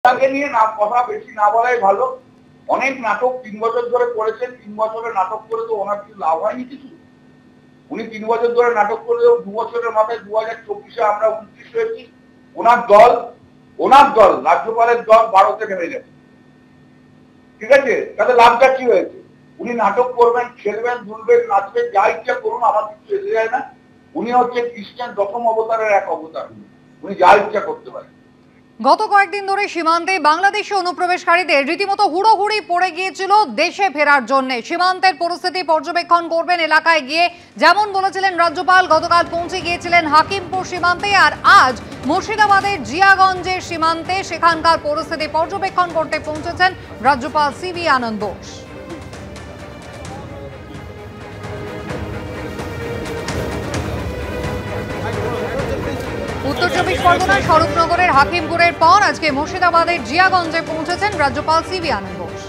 তাকে নিয়ে না কথা বেশি না বলাই ভালো। অনেক নাটক 3 বছর ধরে করেছেন, 3 বছরের নাটক করে তো ওনার কিছু লাভ হয়নি কিছু। উনি 3 বছর ধরে নাটক করে 2 বছরের মাথায় 2024-এ আমরা 29 হয়েছি। ওনার দল রাজ্যপালের দল ভারতে নেমে গেছে, ঠিক আছে? তাতে লাভটা কি হয়েছে? উনি নাটক করবেন, খেলবেন, দুলবেন, নাচবেন, যা ইচ্ছা করুন, আমার কিছু এসে যায় না। উনি হচ্ছে খ্রিস্টান দশম অবতারের এক অবতার, উনি যা ইচ্ছা করতে পারেন। গত কয়েকদিন ধরে সীমান্তে বাংলাদেশি অনুপ্রবেশকারীদের রীতিমতো হুড়োহুড়ি পড়ে গিয়েছিল দেশে ফেরার জন্য। সীমান্তের পরিস্থিতি পর্যবেক্ষণ করবেন এলাকায় গিয়ে, যেমন বলেছিলেন রাজ্যপাল। গতকাল পৌঁছে গিয়েছিলেন হাকিমপুর সীমান্তে, আর আজ মুর্শিদাবাদের জিয়াগঞ্জের সীমান্তে সেখানকার পরিস্থিতি পর্যবেক্ষণ করতে পৌঁছেছেন রাজ্যপাল সিভি আনন্দ বোস। উত্তর 24 পরগনার স্বরূপনগরের হাকিমপুরের পর আজকে মুর্শিদাবাদের জিয়াগঞ্জে পৌঁছেছেন রাজ্যপাল C V Ananda Bose.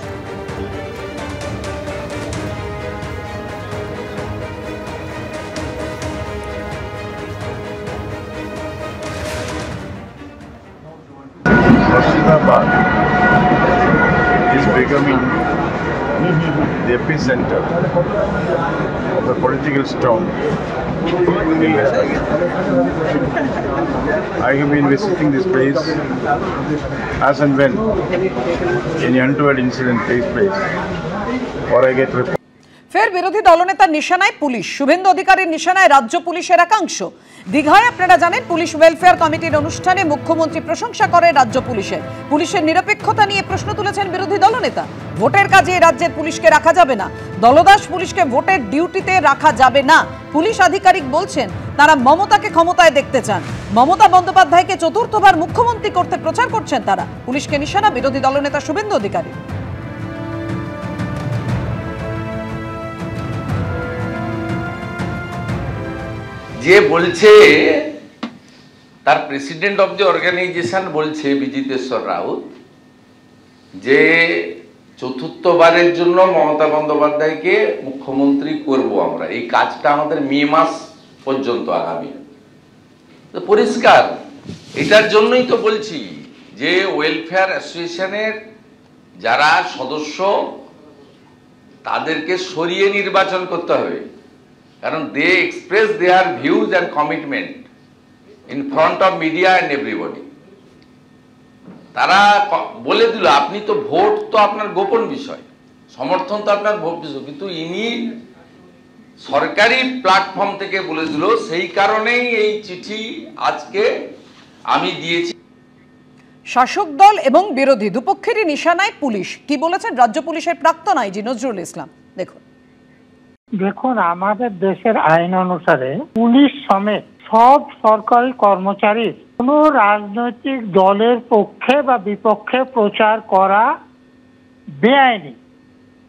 Murshidabad is becoming the epicenter of the political storm in West Bengal. I have been visiting this place as and when any untoward incident takes place, or I get reports. ফের বিরোধী দলনেতার নিশানায় পুলিশ, শুভেন্দু অধিকারীর নিশানায় রাজ্য পুলিশের একাংশ। দীঘায় আপনারা জানেন police welfare কমিটির অনুষ্ঠানে মুখ্যমন্ত্রী প্রশংসা করে রাজ্য পুলিশের নিরপেক্ষতা নিয়ে প্রশ্ন তুলেছেন বিরোধী দলনেতা। ভোটের কাজে রাজ্যের পুলিশকে রাখা যাবে না, দলদাস পুলিশকে ভোটের ডিউটিতে রাখা যাবে না। পুলিশ আধিকারিক বলছেন তারা মমতাকে ক্ষমতায় দেখতে চান, মমতা বন্দ্যোপাধ্যায়কে চতুর্থবার মুখ্যমন্ত্রী করতে প্রচার করছেন তারা। পুলিশকে নিশানা বিরোধী দলনেতা শুভেন্দু অধিকারী। যে বলছে তার প্রেসিডেন্ট অফ দ্য অর্গানাইজেশন বলছে বিজিতেশ্বর রাউত যে চতুর্থবারের জন্য মমতা বন্দ্যোপাধ্যায়কে মুখ্যমন্ত্রী করব আমরা, এই কাজটা আমাদের মে মাস পর্যন্ত আগামী। পরিষ্কার এটার জন্যই তো বলছি যে ওয়েলফেয়ার অ্যাসোসিয়েশনের যারা সদস্য তাদেরকে সরিয়ে নির্বাচন করতে হবে, কারণ they express their views and commitment in front of media and everybody. তারা বলে দিল আপনি তো ভোট তো আপনার গোপন বিষয়, সমর্থন তো আপনার ভোট বিষয়, কিন্তু ইনি সরকারি প্ল্যাটফর্ম থেকে বলে দিল, সেই কারণেই এই চিঠি আজকে আমি দিয়েছি। শাসক দল এবং বিরোধী দুপক্ষেরই নিশানায় পুলিশ। কি বলেছেন রাজ্য পুলিশের প্রাক্তন আইজি নজরুল ইসলাম, দেখুন আমাদের দেশের আইন অনুসারে পুলিশ সমেত সব সরকারি কর্মচারী কোনো রাজনৈতিক দলের পক্ষে বা বিপক্ষে প্রচার করা বেআইনি,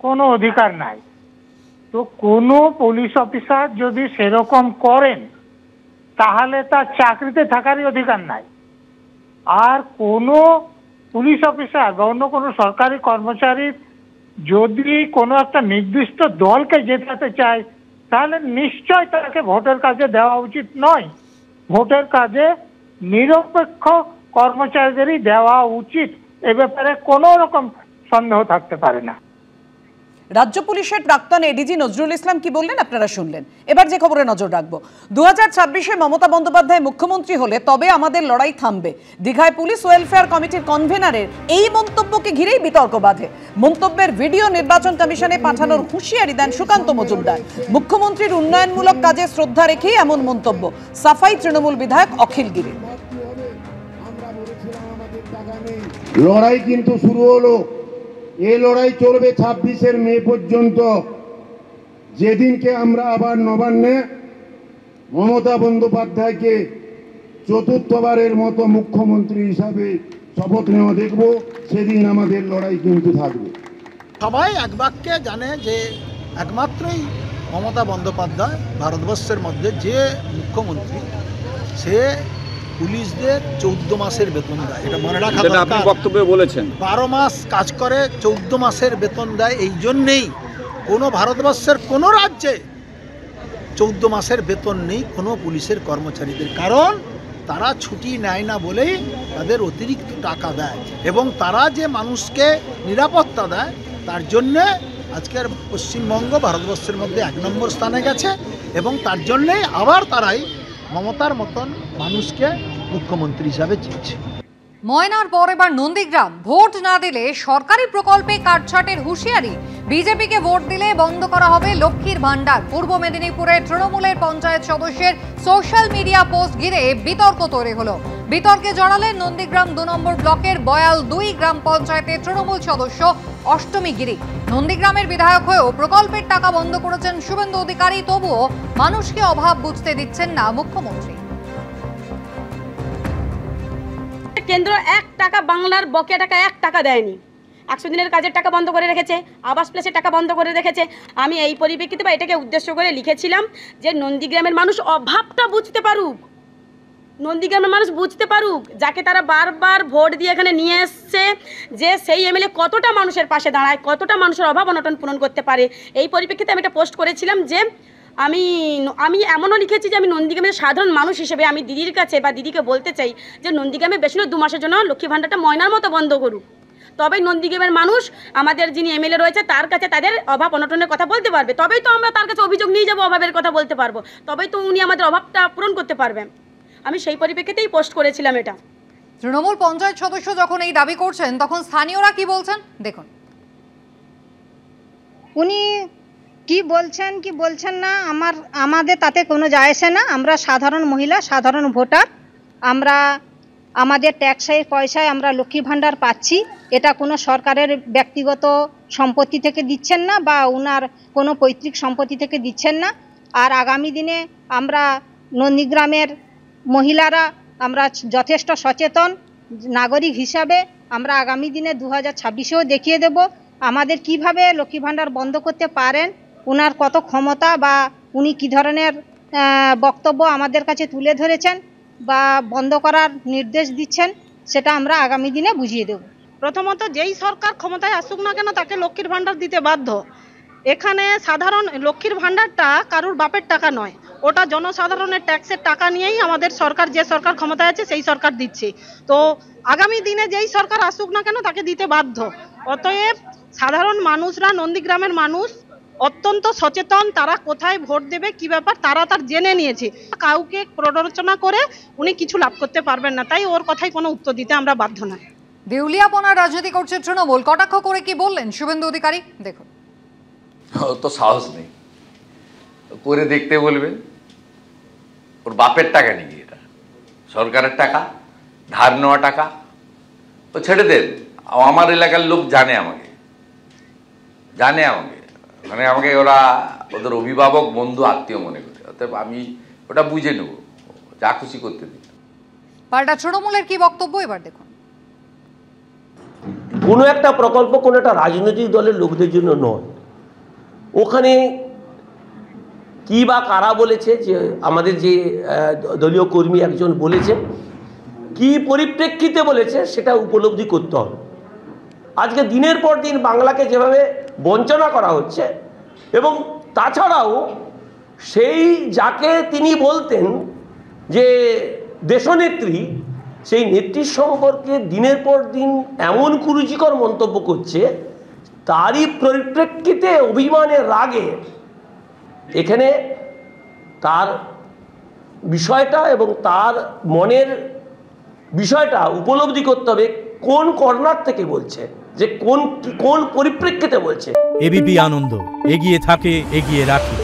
কোনো অধিকার নাই। তো কোনো পুলিশ অফিসার যদি সেরকম করেন তাহলে তার চাকরিতে থাকারই অধিকার নাই। আর কোনো পুলিশ অফিসার বা অন্য কোনো সরকারি কর্মচারী যদি কোনো একটা নির্দিষ্ট দলকে জেতাতে চায় তাহলে নিশ্চয় তাকে ভোটের কাজে দেওয়া উচিত নয়। ভোটের কাজে নিরপেক্ষ কর্মচারীদেরই দেওয়া উচিত, এ ব্যাপারে কোনো রকম সন্দেহ থাকতে পারে না। রাজ্য পুলিশের প্রাক্তন এডিজি নজরুল ইসলাম কি বললেন আপনারা শুনলেন। এবার যে খবরে নজর রাখবো, 2026-এ মমতা বন্দ্যোপাধ্যায় মুখ্যমন্ত্রী হলে তবে আমাদের লড়াই থামবে। দীঘায় পুলিশ ওয়েলফেয়ার কমিটির কনভেনারের এই মন্তব্যকে ঘিরেই বিতর্ক বাধে। মন্তব্যের ভিডিও নির্বাচন কমিশনে পাঠানোর হুঁশিয়ারি দেন সুকান্ত মজুমদার। মুখ্যমন্ত্রীর উন্নয়নমূলক কাজে শ্রদ্ধা রেখেই এমন মন্তব্য। সাফাই তৃণমূল বিধায়ক অখিল গিরি। লড়াই কিন্তু শুরু হলো, এই লড়াই চলবে 26 মে পর্যন্ত, যেদিনকে আমরা আবার নবান্নে মমতা বন্দ্যোপাধ্যায়কে চতুর্থবারের মতো মুখ্যমন্ত্রী হিসাবে শপথ নেওয়া দেখব, সেদিন আমাদের লড়াই কিন্তু থাকবে। সবাই এক বাক্যে জানে যে একমাত্রই মমতা বন্দ্যোপাধ্যায় ভারতবর্ষের মধ্যে যে মুখ্যমন্ত্রী, সে পুলিশদের 14 মাসের বেতন দেয়। এটা মনে রাখা দরকার। আপনি বক্তব্যে বলেছেন 12 মাস কাজ করে 14 মাসের বেতন দেয়। এই জন্যেই কোনো ভারতবর্ষের কোনো রাজ্যে 14 মাসের বেতন নেই কোনো পুলিশের কর্মচারীদের, কারণ তারা ছুটি নেয় না বলেই তাদের অতিরিক্ত টাকা দেয়, এবং তারা যে মানুষকে নিরাপত্তা দেয় তার জন্যে আজকের পশ্চিমবঙ্গ ভারতবর্ষের মধ্যে 1 নম্বর স্থানে গেছে, এবং তার জন্যেই আবার তারাই মমতার মতন মানুষকে মুখ্যমন্ত্রী হিসাবে চেয়েছে। ময়নার পর এবার নন্দীগ্রাম, ভোট না দিলে সরকারি প্রকল্পে কাটছাটের হুঁশিয়ারি। বিজেপিকে ভোট দিলে বন্ধ করা হবে লক্ষ্মীর ভান্ডার। পূর্ব মেদিনীপুরে তৃণমূলের পঞ্চায়েত সদস্যের সোশ্যাল মিডিয়া পোস্ট ঘিরে বিতর্ক তৈরি হলো। বিতর্কে জড়ালেন নন্দীগ্রাম 2 নম্বর ব্লকের বয়াল 2 গ্রাম পঞ্চায়েতের তৃণমূল সদস্য অষ্টমী গিরি। নন্দীগ্রামের বিধায়ক হয়েও প্রকল্পের টাকা বন্ধ করেছেন শুভেন্দু অধিকারী, তবুও মানুষকে অভাব বুঝতে দিচ্ছেন না মুখ্যমন্ত্রী। কেন্দ্র 1 টাকা বাংলার বকেয়া টাকা 1 টাকা দেয়নি। 100 দিনের কাজের টাকা বন্ধ করে রেখেছে, আবাস প্লাসের টাকা বন্ধ করে রেখেছে। আমি এই পরিপ্রেক্ষিতে বা এটাকে উদ্দেশ্য করে লিখেছিলাম যে নন্দীগ্রামের মানুষ অভাবটা বুঝতে পারুক, নন্দীগ্রামের মানুষ বুঝতে পারুক, যাকে তারা বারবার ভোট দিয়ে এখানে নিয়ে এসছে, যে সেই এমএলএ কতটা মানুষের পাশে দাঁড়ায়, কতটা মানুষের অভাব অনটন পূরণ করতে পারে। এই পরিপ্রেক্ষিতে আমি একটা পোস্ট করেছিলাম যে আমি এমনও লিখেছি যে আমি নন্দীগ্রামের সাধারণ মানুষ হিসেবে আমি দিদির কাছে বা দিদিকে বলতে চাই যে নন্দীগ্রামে বেশি নয় 2 মাসের জন্য লক্ষ্মী ভাণ্ডারটা ময়নার মতো বন্ধ করুক। তবেই নন্দীগ্রামের মানুষ আমাদের যিনি এমএলএ রয়েছে তার কাছে তাদের অভাব অনটনের কথা বলতে পারবে, তবেই তো আমরা তার কাছে অভিযোগ নিয়ে যাবো, অভাবের কথা বলতে পারবো, তবেই তো উনি আমাদের অভাবটা পূরণ করতে পারবেন। আমি সেই পরিপ্রেক্ষিতেই পোস্ট করেছিলাম এটা। তৃণমূল পঞ্চায়েত সদস্য যখন এই দাবি করছেন তখন স্থানীয়রা কি বলছেন দেখুন। উনি কি বলছেন না আমাদের তাতে কোনো যায় আসে না। আমরা সাধারণ মহিলা, সাধারণ ভোটার, আমরা আমাদের ট্যাক্সের পয়সায় আমরা লক্ষ্মী ভাণ্ডার পাচ্ছি। এটা কোনো সরকারের ব্যক্তিগত সম্পত্তি থেকে দিচ্ছেন না বা ওনার কোনো পৈতৃক সম্পত্তি থেকে দিচ্ছেন না। আর আগামী দিনে আমরা নন্দীগ্রামের মহিলারা আমরা যথেষ্ট সচেতন নাগরিক হিসাবে আমরা আগামী দিনে 2026-এও দেখিয়ে দেব আমাদের কিভাবে লক্ষ্মী ভাণ্ডার বন্ধ করতে পারেন, ওনার কত ক্ষমতা বা উনি কী ধরনের বক্তব্য আমাদের কাছে তুলে ধরেছেন বা বন্ধ করার নির্দেশ দিচ্ছেন, সেটা আমরা আগামী দিনে বুঝিয়ে দেব। প্রথমত যেই সরকার ক্ষমতায় আসুক না কেন তাকে লক্ষ্মীর ভাণ্ডার দিতে বাধ্য। এখানে সাধারণ লক্ষ্মীর ভাণ্ডারটা কারুর বাপের টাকা নয়, ওটা জনসাধারণের ট্যাক্সের টাকা নিয়েই আমাদের সরকার, যে সরকার ক্ষমতায় আছে সেই সরকার দিচ্ছে। তো আগামী দিনে যেই সরকার আসুক না কেন তাকে দিতে বাধ্য। অতএব সাধারণ মানুষরা, নন্দীগ্রামের মানুষ অত্যন্ত সচেতন, তারা কোথায় ভোট দেবে কি ব্যাপার তারা তার জেনে নিয়েছে। কাউকে প্ররোচনা করে উনি কিছু লাভ করতে পারবেন না, তাই ওর কথাই কোনো উত্তর দিতে আমরা বাধ্য নয়। দেউলিয়াপনার রাজনীতি করছে তৃণমূল, কটাক্ষ করে কি বললেন শুভেন্দু অধিকারী দেখুন। তো সাহস নেই, করে দেখতে বলবেন। ওর বাপের টাকা নাকি এটা? সরকারের টাকা, ধার নেওয়া টাকা, তো ছেড়ে দেন। আমার এলাকার লোক জানে আমাকে, মানে আমাকে ওরা ওদের অভিভাবক, বন্ধু, আত্মীয় মনে করে। অতএব আমি ওটা বুঝে নেব, যা খুশি করতে দিই। পাল্টা তৃণমূলের কি বক্তব্য এবার দেখুন। কোনো একটা প্রকল্প কোনো একটা রাজনৈতিক দলের লোকদের জন্য নয়। ওখানে কি বা কারা বলেছে, যে আমাদের যে দলীয় কর্মী একজন বলেছে, কি পরিপ্রেক্ষিতে বলেছে সেটা উপলব্ধি করতে হবে। আজকে দিনের পর দিন বাংলাকে যেভাবে বঞ্চনা করা হচ্ছে, এবং তাছাড়াও সেই যাকে তিনি বলতেন যে দেশনেত্রী, সেই নেত্রীর সম্পর্কে দিনের পর দিন এমন কুরুচিকর মন্তব্য করছে, তারই পরিপ্রেক্ষিতে অভিমানের রাগে এখানে তার বিষয়টা এবং তার মনের বিষয়টা উপলব্ধি করতে হবে কোন কর্নার থেকে বলছে, যে কোন পরিপ্রেক্ষিতে বলছে। এবিপি আনন্দ, এগিয়ে থাকে, এগিয়ে রাখে।